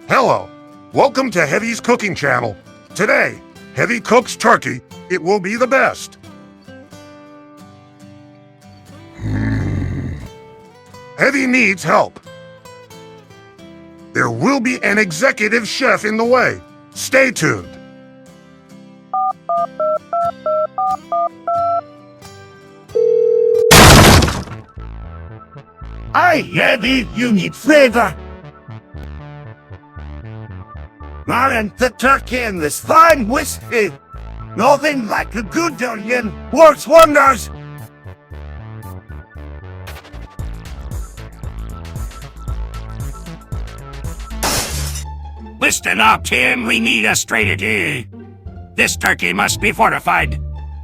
Hello, welcome to Heavy's cooking channel. Today, Heavy cooks turkey. It will be the best. Heavy needs help. There will be an executive chef in the way. Stay tuned. Aye, Heavy, you need flavor. Marrin, the turkey and this fine whiskey. Nothing like a good onion works wonders. Listen up, Tim. We need a strategy. This turkey must be fortified.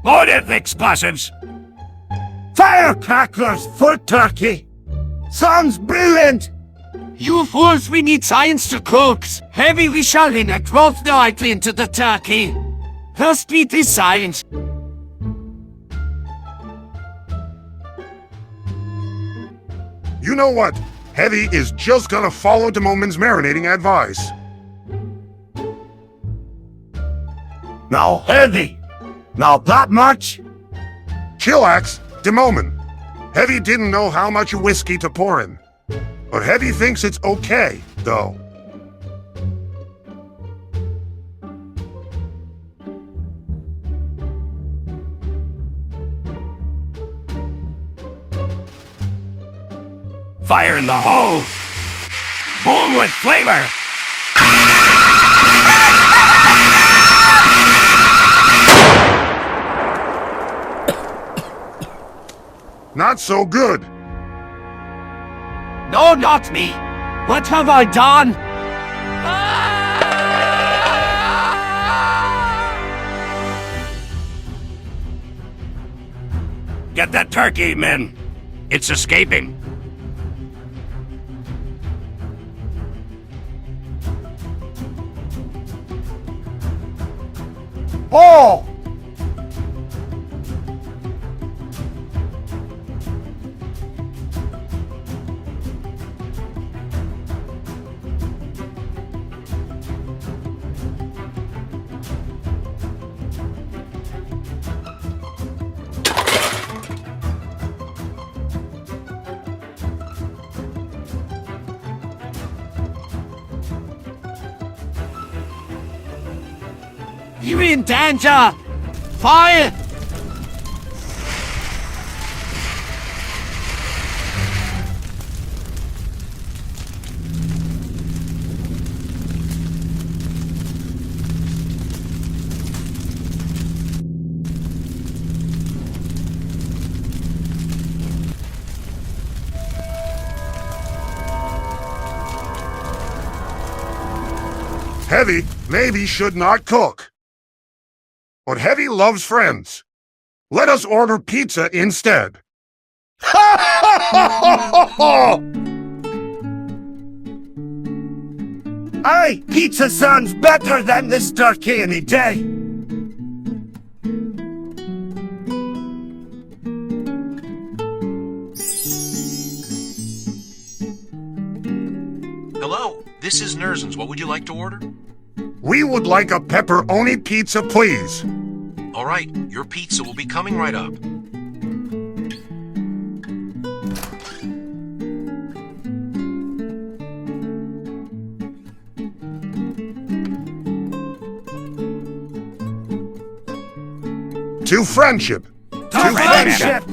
Loaded with explosives. Firecrackers for turkey. Sounds brilliant. You fools, we need science to cooks. Heavy, we shall inject both directly into the turkey. First beat is science. You know what? Heavy is just gonna follow Demoman's marinating advice. Now, Heavy. Now that much? Chillax, Demoman. Heavy didn't know how much whiskey to pour in. But Heavy thinks it's okay, though. Fire in the hole. Boom with flavor. Not so good. No, not me. What have I done? Get that turkey, men. It's escaping. Oh! You're in danger! Fire! Heavy maybe should not cook. But Heavy loves friends. Let us order pizza instead. Aye, pizza sounds better than this turkey any day. Hello, this is Nersens. What would you like to order? We would like a pepperoni pizza, please. All right, your pizza will be coming right up. To friendship. To friendship.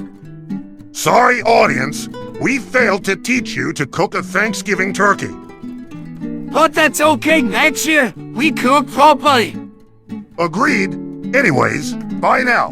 Sorry, audience. We failed to teach you to cook a Thanksgiving turkey. But that's okay, next year we cook properly. Agreed. Anyways, bye now.